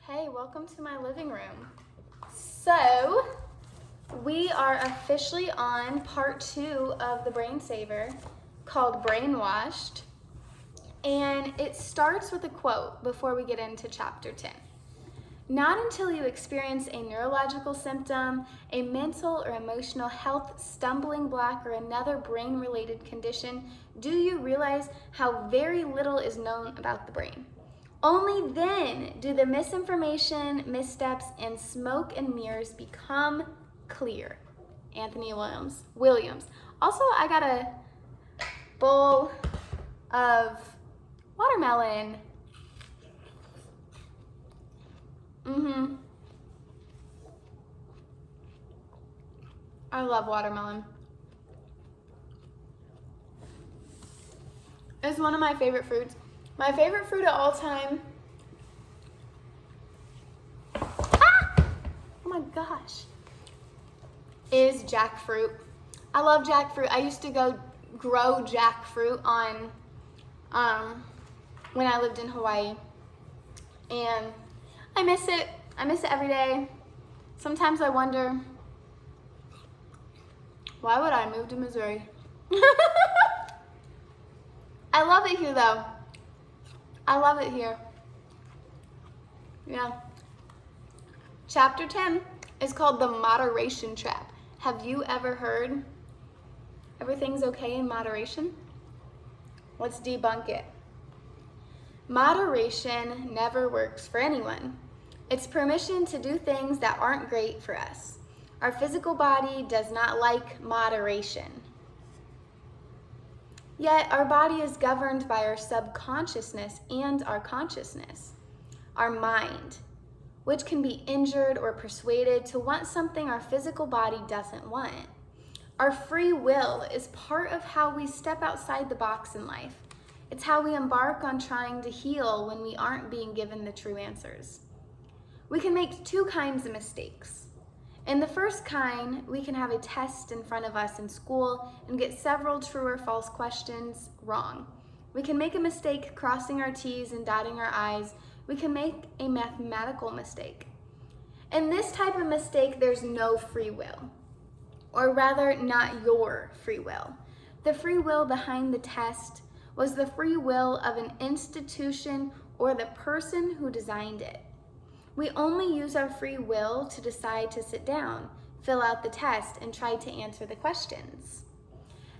Hey, welcome to my living room. So, we are officially on part 2 of the Brain Saver called Brainwashed. And it starts with a quote before we get into chapter 10. Not until you experience a neurological symptom, a mental or emotional health stumbling block, or another brain-related condition do you realize how very little is known about the brain. Only then do the misinformation, missteps, and smoke and mirrors become clear. Anthony Williams. Also, I got a bowl of watermelon. I love watermelon. It's one of my favorite fruits. My favorite fruit of all time. Oh my gosh. Is jackfruit. I love jackfruit. I used to go grow jackfruit when I lived in Hawaii. And I miss it. I miss it every day. Sometimes I wonder, why would I move to Missouri? I love it here though. I love it here. Yeah. Chapter 10 is called the moderation trap. Have you ever heard everything's okay in moderation? Let's debunk it. Moderation never works for anyone. It's permission to do things that aren't great for us. Our physical body does not like moderation. Yet our body is governed by our subconsciousness and our consciousness, our mind, which can be injured or persuaded to want something our physical body doesn't want. Our free will is part of how we step outside the box in life. It's how we embark on trying to heal when we aren't being given the true answers. We can make two kinds of mistakes. In the first kind, we can have a test in front of us in school and get several true or false questions wrong. We can make a mistake crossing our T's and dotting our I's. We can make a mathematical mistake. In this type of mistake, there's no free will, or rather, not your free will. The free will behind the test was the free will of an institution or the person who designed it. We only use our free will to decide to sit down, fill out the test, and try to answer the questions.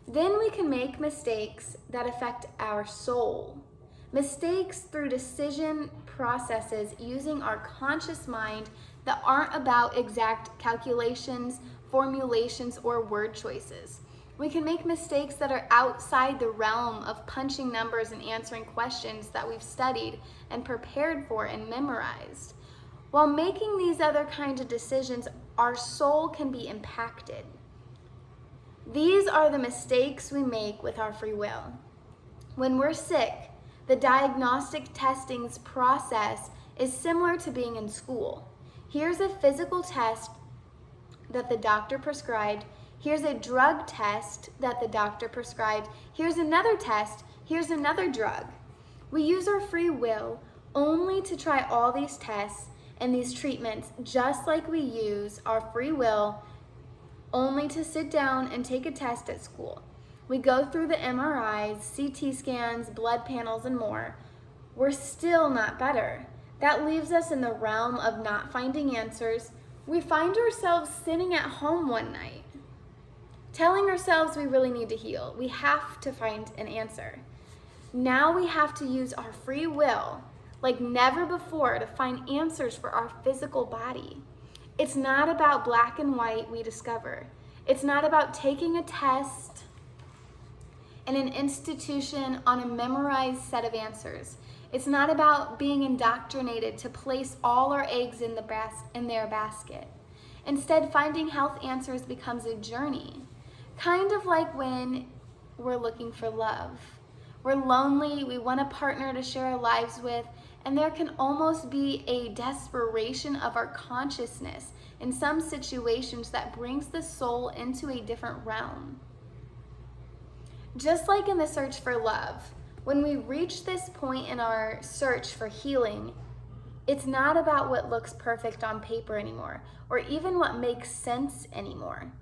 Then we can make mistakes that affect our soul. Mistakes through decision processes using our conscious mind that aren't about exact calculations, formulations, or word choices. We can make mistakes that are outside the realm of punching numbers and answering questions that we've studied and prepared for and memorized. While making these other kinds of decisions, our soul can be impacted. These are the mistakes we make with our free will. When we're sick, the diagnostic testings process is similar to being in school. Here's a physical test that the doctor prescribed. Here's a drug test that the doctor prescribed. Here's another test. Here's another drug. We use our free will only to try all these tests and these treatments, just like we use our free will only to sit down and take a test at school. We go through the MRIs, CT scans, blood panels, and more. We're still not better. That leaves us in the realm of not finding answers. We find ourselves sitting at home one night, telling ourselves we really need to heal. We have to find an answer. Now we have to use our free will like never before to find answers for our physical body. It's not about black and white, we discover. It's not about taking a test in an institution on a memorized set of answers. It's not about being indoctrinated to place all our eggs in their basket. Instead, finding health answers becomes a journey, kind of like when we're looking for love. We're lonely, we want a partner to share our lives with, and there can almost be a desperation of our consciousness in some situations that brings the soul into a different realm. Just like in the search for love, when we reach this point in our search for healing, It's not about what looks perfect on paper anymore, or even what makes sense anymore.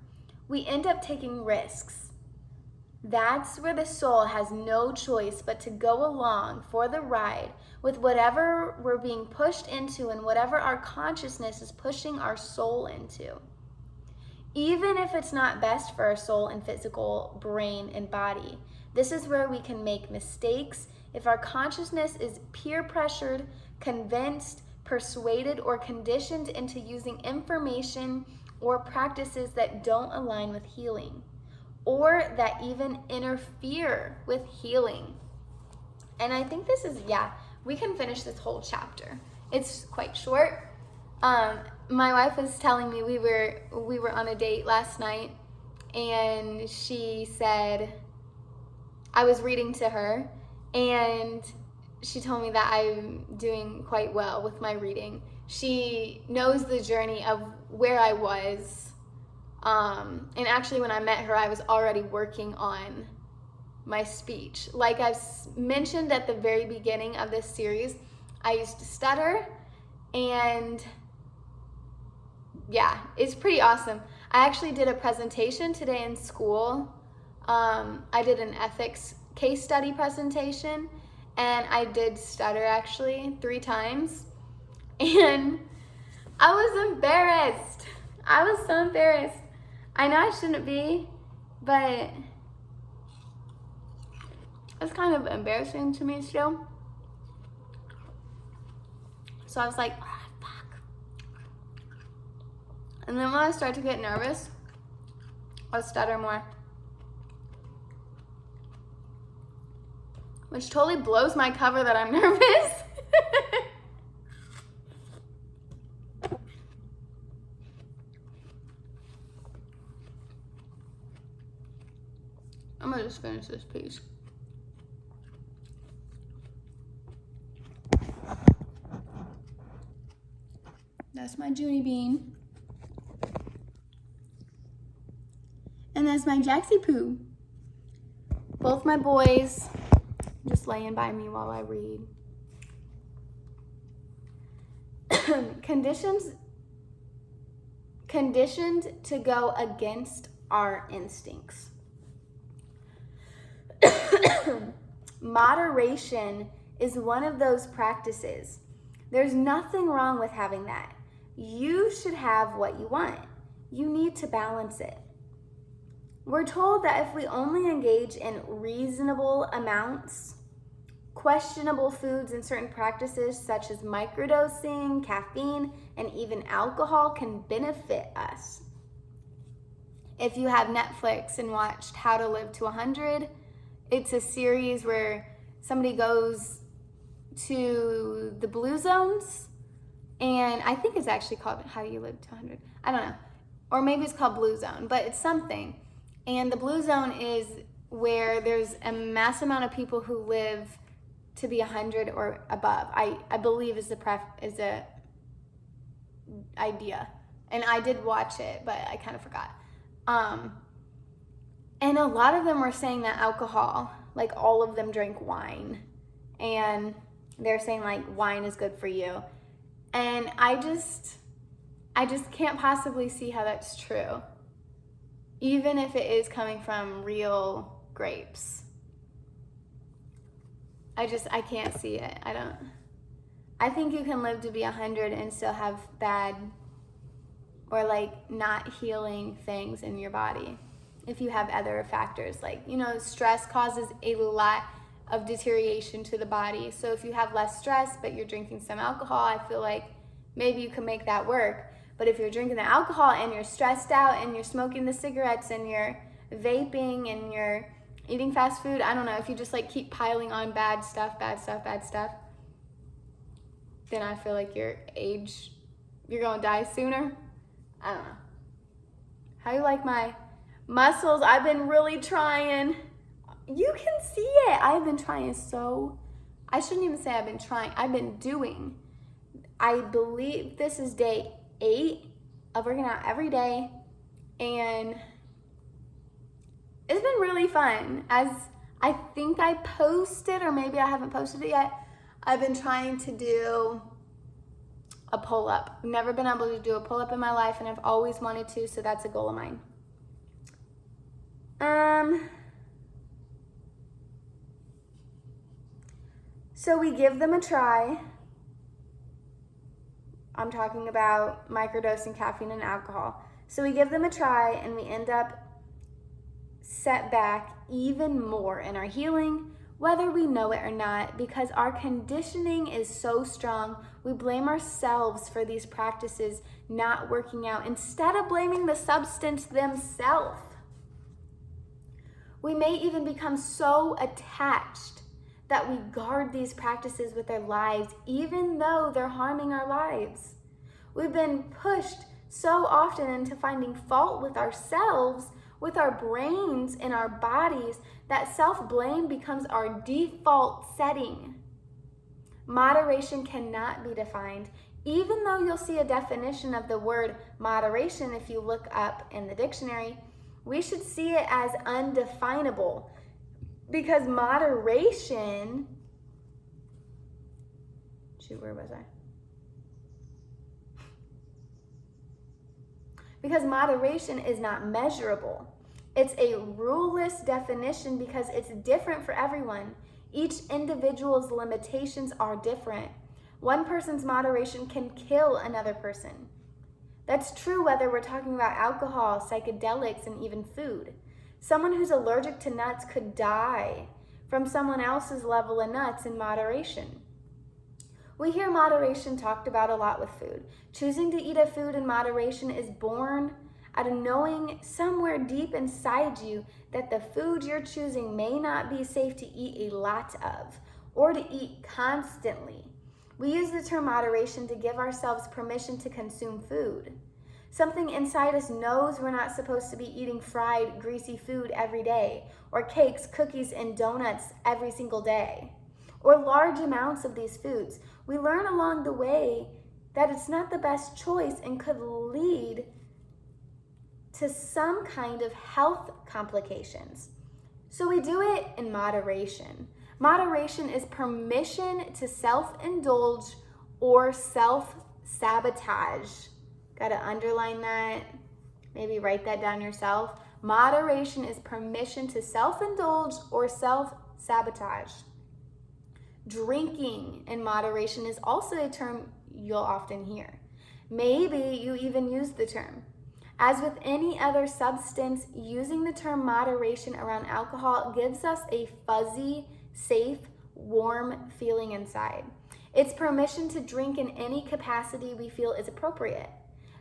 We end up taking risks. That's where the soul has no choice but to go along for the ride with whatever we're being pushed into and whatever our consciousness is pushing our soul into. Even if it's not best for our soul and physical brain and body, this is where we can make mistakes if our consciousness is peer pressured, convinced, persuaded, or conditioned into using information or practices that don't align with healing, or that even interfere with healing. And I think this is, we can finish this whole chapter. It's quite short. My wife was telling me we were on a date last night, and she said, I was reading to her, and she told me that I'm doing quite well with my reading. She knows the journey of where I was. And actually when I met her, I was already working on my speech. Like I've mentioned at the very beginning of this series, I used to stutter, and it's pretty awesome. I actually did a presentation today in school. I did an ethics case study presentation, and I did stutter actually 3 times, and I was embarrassed. I was so embarrassed. I know I shouldn't be, but it's kind of embarrassing to me still. So I was like, fuck. And then when I start to get nervous, I'll stutter more. Which totally blows my cover that I'm nervous. I'm gonna just finish this piece. That's my Junie bean. And that's my Jaxie Poo. Both my boys just laying by me while I read. Conditioned to go against our instincts. Moderation is one of those practices. There's nothing wrong with having that. You should have what you want. You need to balance it. We're told that if we only engage in reasonable amounts, questionable foods and certain practices such as microdosing, caffeine, and even alcohol can benefit us. If you have Netflix and watched How to Live to 100, it's a series where somebody goes to the blue zones, and I think it's actually called How You Live to 100. I don't know. Or maybe it's called Blue Zone, but it's something. And the blue zone is where there's a mass amount of people who live to be 100 or above. I believe is the idea. And I did watch it, but I kind of forgot. And a lot of them were saying that alcohol, like all of them drink wine, and they're saying like wine is good for you. And I just can't possibly see how that's true, even if it is coming from real grapes. I can't see it. I think you can live to be 100 and still have bad or like not healing things in your body. If you have other factors, like, stress causes a lot of deterioration to the body. So if you have less stress, but you're drinking some alcohol, I feel like maybe you can make that work. But if you're drinking the alcohol and you're stressed out and you're smoking the cigarettes and you're vaping and you're eating fast food, I don't know, if you just like keep piling on bad stuff, then I feel like you're gonna die sooner. I don't know. How you like my muscles? I've been really trying. You can see it. I've been trying I shouldn't even say I've been trying. I've been doing. I believe this is day 8 of working out every day, and it's been really fun. As I think I posted, or maybe I haven't posted it yet, I've been trying to do a pull-up. I've never been able to do a pull-up in my life, and I've always wanted to, so that's a goal of mine. So we give them a try. I'm talking about microdosing caffeine and alcohol. So we give them a try, and we end up set back even more in our healing, whether we know it or not, because our conditioning is so strong. We blame ourselves for these practices not working out instead of blaming the substance themselves. We may even become so attached that we guard these practices with our lives, even though they're harming our lives. We've been pushed so often into finding fault with ourselves, with our brains and our bodies, that self-blame becomes our default setting. Moderation cannot be defined, even though you'll see a definition of the word moderation if you look up in the dictionary. We should see it as undefinable, because moderation, where was I? Because moderation is not measurable. It's a ruleless definition because it's different for everyone. Each individual's limitations are different. One person's moderation can kill another person. That's true whether we're talking about alcohol, psychedelics, and even food. Someone who's allergic to nuts could die from someone else's level of nuts in moderation. We hear moderation talked about a lot with food. Choosing to eat a food in moderation is born out of knowing somewhere deep inside you that the food you're choosing may not be safe to eat a lot of or to eat constantly. We use the term moderation to give ourselves permission to consume food. Something inside us knows we're not supposed to be eating fried, greasy food every day, or cakes, cookies, and donuts every single day, or large amounts of these foods. We learn along the way that it's not the best choice and could lead to some kind of health complications. So we do it in moderation. Moderation is permission to self-indulge or self-sabotage. Gotta underline that, maybe write that down yourself. Moderation is permission to self-indulge or self-sabotage. Drinking in moderation is also a term you'll often hear. Maybe you even use the term. As with any other substance, using the term moderation around alcohol gives us a fuzzy, safe, warm feeling inside. It's permission to drink in any capacity we feel is appropriate.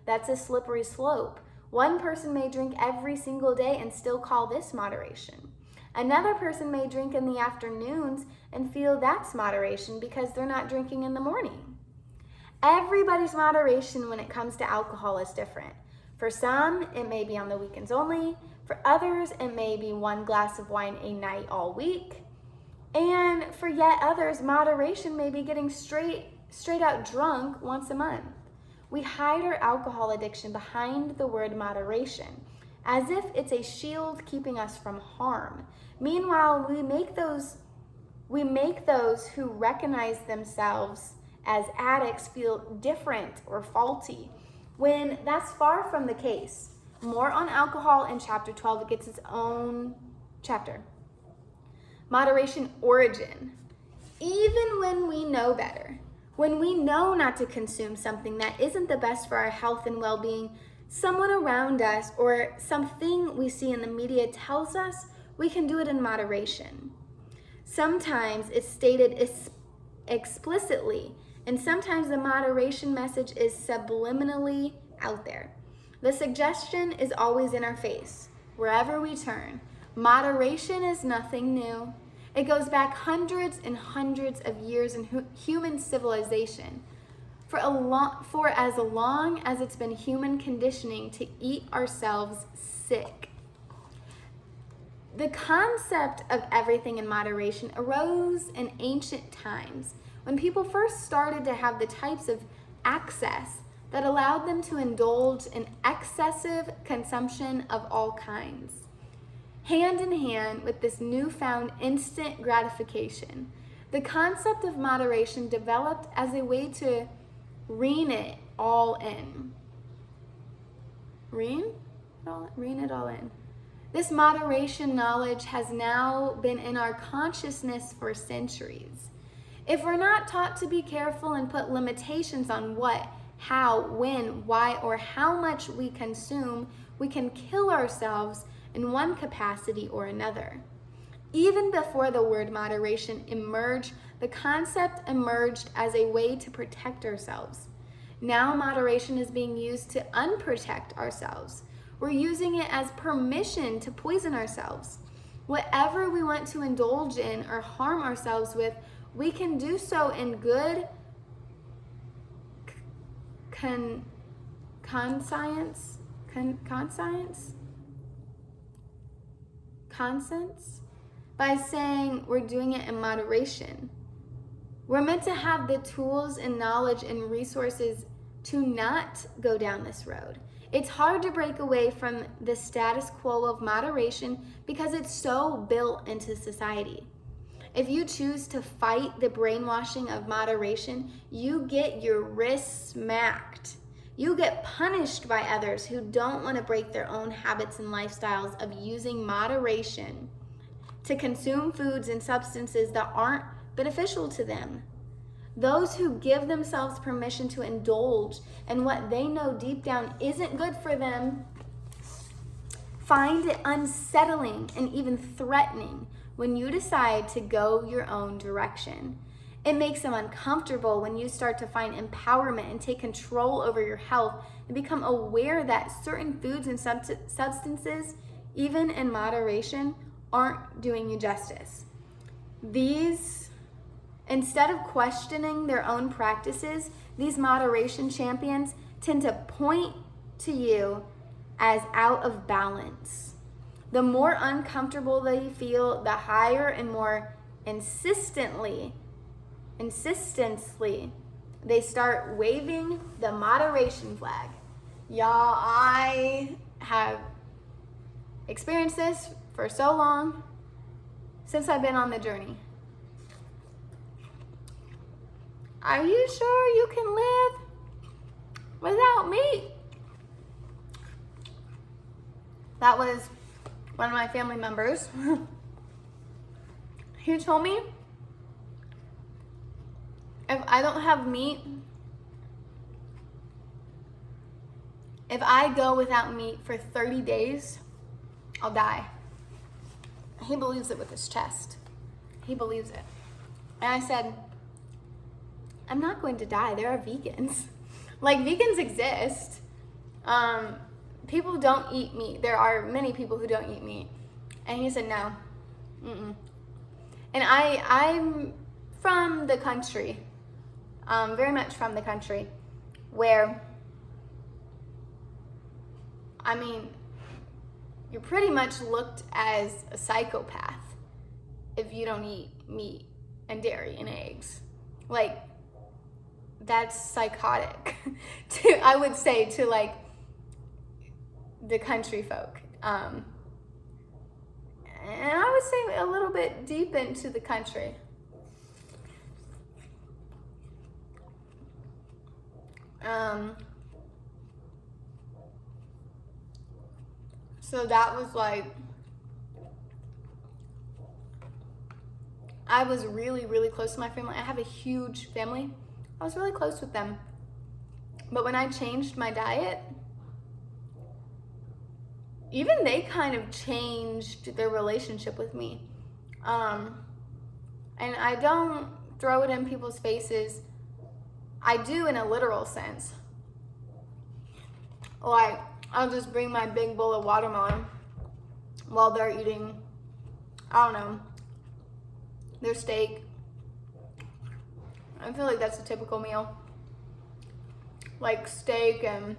That's a slippery slope. One person may drink every single day and still call this moderation. Another person may drink in the afternoons and feel that's moderation because they're not drinking in the morning. Everybody's moderation when it comes to alcohol is different. For some, it may be on the weekends only. For others, it may be one glass of wine a night all week. And for yet others, moderation may be getting straight out drunk once a month. We hide our alcohol addiction behind the word moderation, as if it's a shield keeping us from harm. Meanwhile, we make those who recognize themselves as addicts feel different or faulty, when that's far from the case. More on alcohol in chapter 12. It gets its own chapter. Moderation origin. Even when we know better, when we know not to consume something that isn't the best for our health and well-being, someone around us or something we see in the media tells us we can do it in moderation. Sometimes it's stated explicitly, and sometimes the moderation message is subliminally out there. The suggestion is always in our face, wherever we turn. Moderation is nothing new. It goes back hundreds and hundreds of years in human civilization. For as long as it's been human conditioning to eat ourselves sick. The concept of everything in moderation arose in ancient times, when people first started to have the types of access that allowed them to indulge in excessive consumption of all kinds. Hand in hand with this newfound instant gratification, the concept of moderation developed as a way to rein it all in. Rein it all in. This moderation knowledge has now been in our consciousness for centuries. If we're not taught to be careful and put limitations on what, how, when, why, or how much we consume, we can kill ourselves in one capacity or another. Even before the word moderation emerged, the concept emerged as a way to protect ourselves. Now moderation is being used to unprotect ourselves. We're using it as permission to poison ourselves. Whatever we want to indulge in or harm ourselves with, we can do so in good conscience by saying we're doing it in moderation. We're meant to have the tools and knowledge and resources to not go down this road. It's hard to break away from the status quo of moderation because it's so built into society. If you choose to fight the brainwashing of moderation, you get your wrists smacked. You get punished by others who don't want to break their own habits and lifestyles of using moderation to consume foods and substances that aren't beneficial to them. Those who give themselves permission to indulge in what they know deep down isn't good for them find it unsettling and even threatening when you decide to go your own direction. It makes them uncomfortable when you start to find empowerment and take control over your health and become aware that certain foods and substances, even in moderation, aren't doing you justice. Instead of questioning their own practices, these moderation champions tend to point to you as out of balance. The more uncomfortable they feel, the higher and more insistently, they start waving the moderation flag. Y'all, I have experienced this for so long since I've been on the journey. Are you sure you can live without meat? That was one of my family members. He told me if I don't have meat, if I go without meat for 30 days, I'll die. He believes it with his chest. He believes it. And I said, I'm not going to die. There are vegans. Like, vegans exist. People don't eat meat. There are many people who don't eat meat. And he said, no. Mm-mm. And I'm from the country, very much from the country, where, I mean, you're pretty much looked as a psychopath if you don't eat meat and dairy and eggs. Like, that's psychotic I would say, to like the country folk. And I would say a little bit deep into the country. So that was like, I was really, really close to my family. I have a huge family. I was really close with them. But when I changed my diet, even they kind of changed their relationship with me. And I don't throw it in people's faces. I do in a literal sense. Like, I'll just bring my big bowl of watermelon while they're eating, I don't know, their steak. I feel like that's a typical meal. Like steak and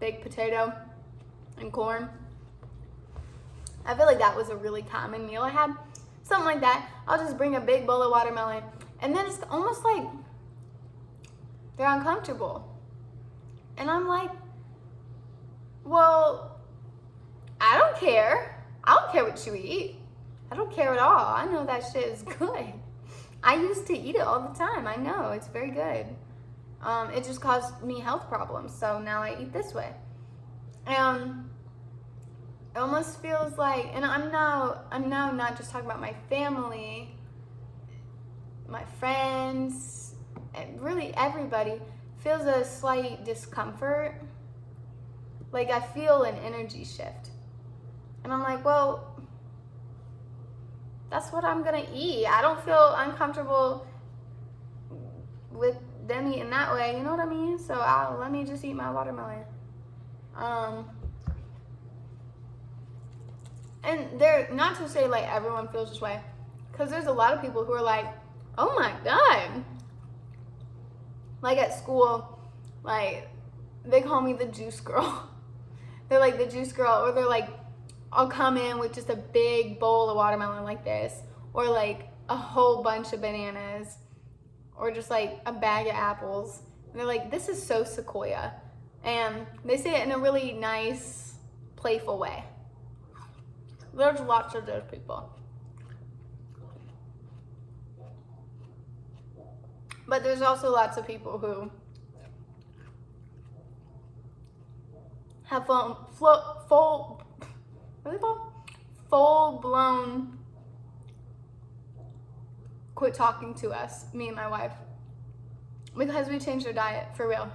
baked potato and corn. I feel like that was a really common meal I had. Something like that. I'll just bring a big bowl of watermelon. And then it's almost like they're uncomfortable. And I'm like, well, I don't care. I don't care what you eat. I don't care at all. I know that shit is good. I used to eat it all the time. I know, it's very good. It just caused me health problems, so now I eat this way. It almost feels like, and I'm now not just talking about my family, my friends, and really everybody feels a slight discomfort. Like I feel an energy shift. And I'm like, well, that's what I'm gonna eat. I don't feel uncomfortable with them eating that way, you know what I mean? So let me just eat my watermelon. And they're not to say like everyone feels this way, because there's a lot of people who are like, oh my God. Like at school, like they call me the juice girl. They're like the juice girl, or they're like, I'll come in with just a big bowl of watermelon like this, or like a whole bunch of bananas, or just like a bag of apples. And they're like, this is so Sequoia. And they say it in a really nice, playful way. There's lots of those people. But there's also lots of people who have full-blown quit talking to us, me and my wife, because we changed our diet, for real.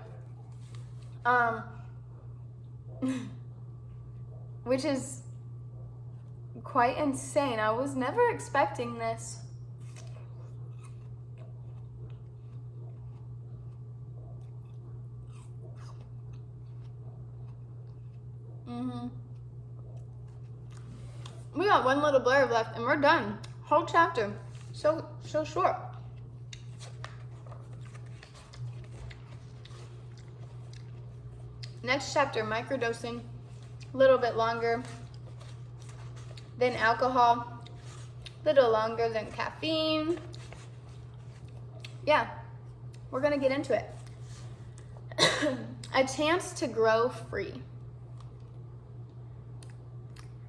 Which is quite insane. I was never expecting this. We got one little blurb left and we're done. Whole chapter. So short. Next chapter, microdosing. A little bit longer than alcohol. A little longer than caffeine. Yeah, we're gonna get into it. A chance to grow free.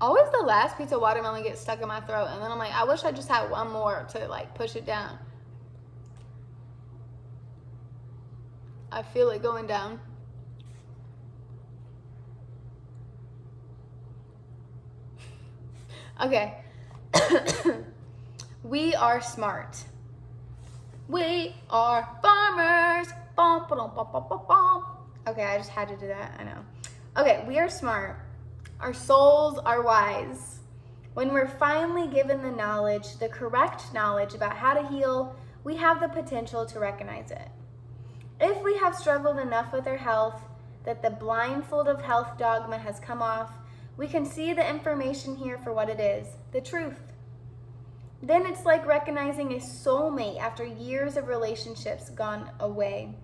Always the last piece of watermelon gets stuck in my throat, and then I'm like, I wish I just had one more to like push it down. I feel it going down. Okay. We are smart. We are farmers. Bum, ba-dum, bum, bum, bum, bum. Okay, I just had to do that. I know. Okay, we are smart. Our souls are wise. When we're finally given the knowledge, the correct knowledge about how to heal, we have the potential to recognize it. If we have struggled enough with our health that the blindfold of health dogma has come off, we can see the information here for what it is, the truth. Then it's like recognizing a soulmate after years of relationships gone awry.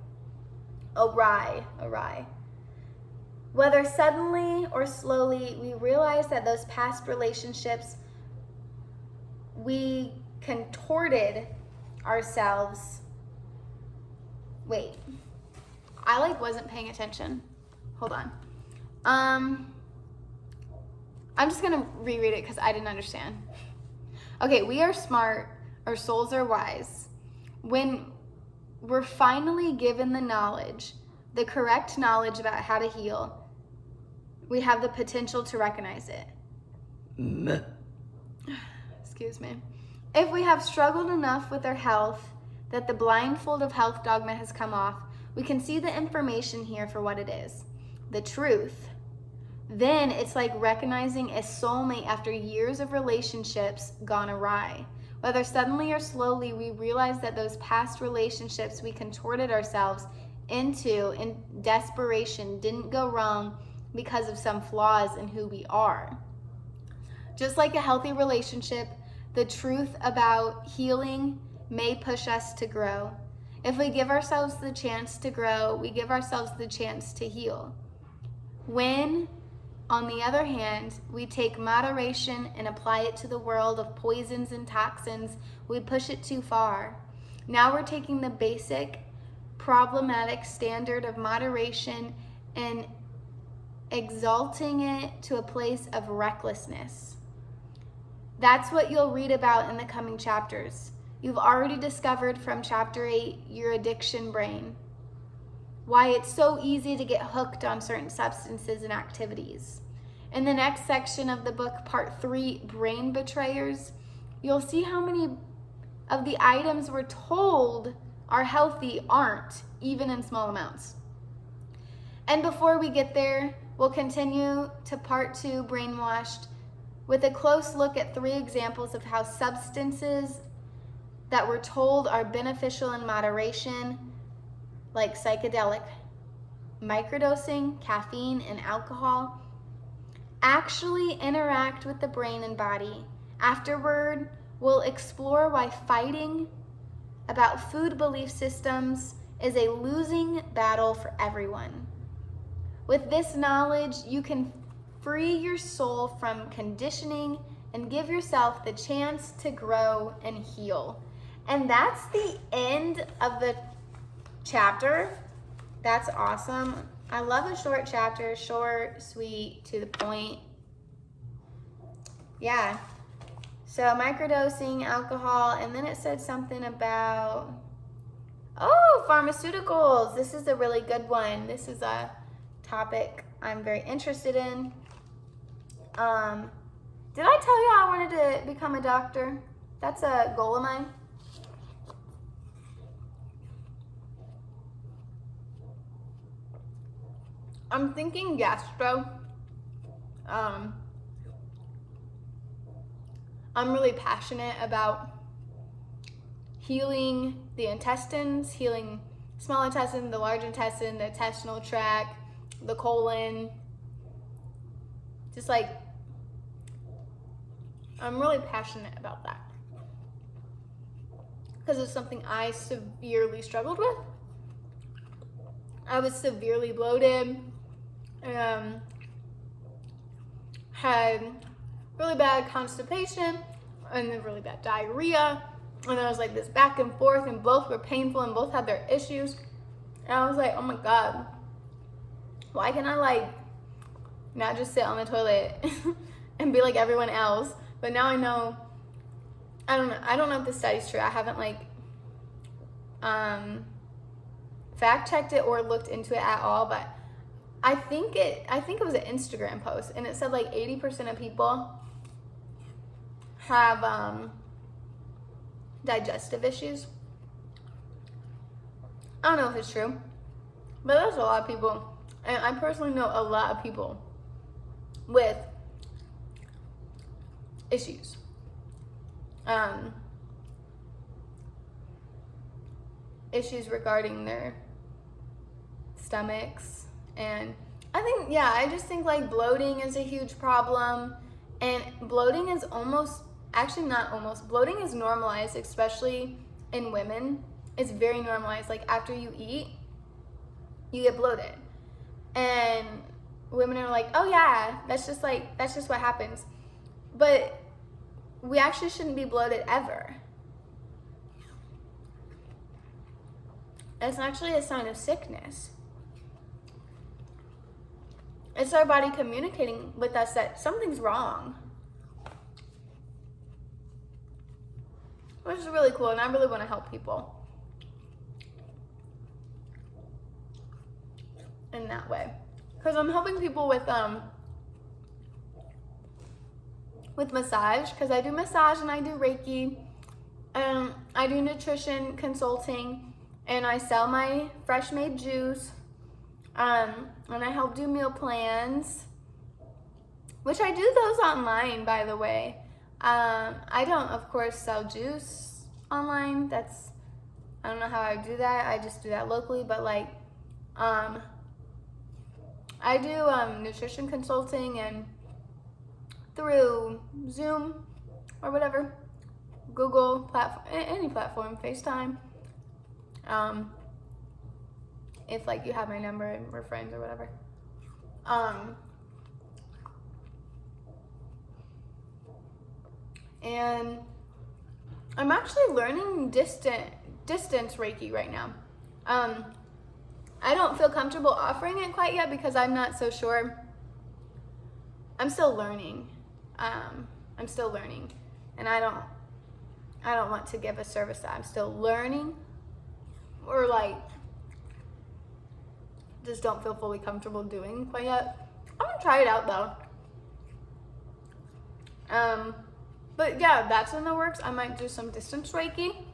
Whether suddenly or slowly, we realize that those past relationships, we contorted ourselves. Wait, I wasn't paying attention. Hold on. I'm just gonna reread it because I didn't understand. Okay, we are smart, our souls are wise. When we're finally given the knowledge, the correct knowledge about how to heal, we have the potential to recognize it. Excuse me. If we have struggled enough with our health that the blindfold of health dogma has come off, we can see the information here for what it is, the truth. Then it's like recognizing a soulmate after years of relationships gone awry. Whether suddenly or slowly, we realize that those past relationships we contorted ourselves into in desperation didn't go wrong because of some flaws in who we are. Just like a healthy relationship, the truth about healing may push us to grow. If we give ourselves the chance to grow, we give ourselves the chance to heal. When, on the other hand, we take moderation and apply it to the world of poisons and toxins, we push it too far. Now we're taking the basic, problematic standard of moderation and exalting it to a place of recklessness. That's what you'll read about in the coming chapters. You've already discovered from chapter 8 your addiction brain, why it's so easy to get hooked on certain substances and activities. In the next section of the book, part 3, Brain Betrayers, you'll see how many of the items we're told are healthy aren't, even in small amounts. And before we get there, we'll continue to part 2, Brainwashed, with a close look at 3 examples of how substances that we're told are beneficial in moderation, like psychedelic, microdosing, caffeine, and alcohol, actually interact with the brain and body. Afterward, we'll explore why fighting about food belief systems is a losing battle for everyone. With this knowledge, you can free your soul from conditioning and give yourself the chance to grow and heal. And that's the end of the chapter. That's awesome. I love a short chapter, short, sweet, to the point. Yeah. So microdosing, alcohol, and then it said something about, pharmaceuticals. This is a really good one. This is a topic I'm very interested in. Did I tell you I wanted to become a doctor? That's a goal of mine. I'm thinking gastro. I'm really passionate about healing the intestines, healing small intestine, the large intestine, the intestinal tract, the colon. Just like, I'm really passionate about that because it's something I severely struggled with. I was severely bloated, had really bad constipation, and then really bad diarrhea, and there was like this back and forth, and both were painful, and both had their issues, and I was like, oh my God, why can't I like not just sit on the toilet and be like everyone else? But now I know, I don't know if this study's true. I haven't like fact checked it or looked into it at all, but I think it was an Instagram post, and it said like 80% of people have digestive issues. I don't know if it's true, but there's a lot of people, and I personally know a lot of people with issues. Issues regarding their stomachs, and I just think like bloating is a huge problem, and bloating is bloating is normalized, especially in women. It's very normalized. Like after you eat, you get bloated, and women are like, oh yeah, that's just what happens. But we actually shouldn't be bloated ever. It's actually a sign of sickness. It's our body communicating with us that something's wrong. Which is really cool, and I really want to help people in that way. Because I'm helping people with massage, because I do massage and I do Reiki, and I do nutrition consulting, and I sell my fresh made juice, and I help do meal plans, which I do those online, by the way. I don't, of course, sell juice online. I don't know how I do that. I just do that locally, but like, I do nutrition consulting, and through Zoom or whatever, Google platform, any platform, FaceTime. If like you have my number and we're friends or whatever. And I'm actually learning distance Reiki right now. I don't feel comfortable offering it quite yet because I'm not so sure. I'm still learning. And I I don't want to give a service that I'm still learning or like just don't feel fully comfortable doing quite yet. I'm gonna try it out though. But yeah, that's in the works. I might do some distance Reiki.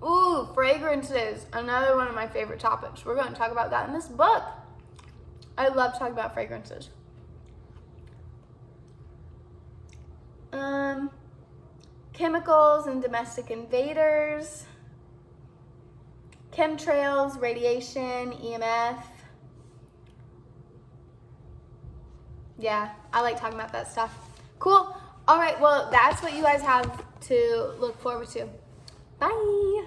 Ooh, fragrances, another one of my favorite topics. We're going to talk about that in this book. I love talking about fragrances. Chemicals and domestic invaders, chemtrails, radiation, EMF. Yeah, I like talking about that stuff. Cool. All right, well, that's what you guys have to look forward to. Bye.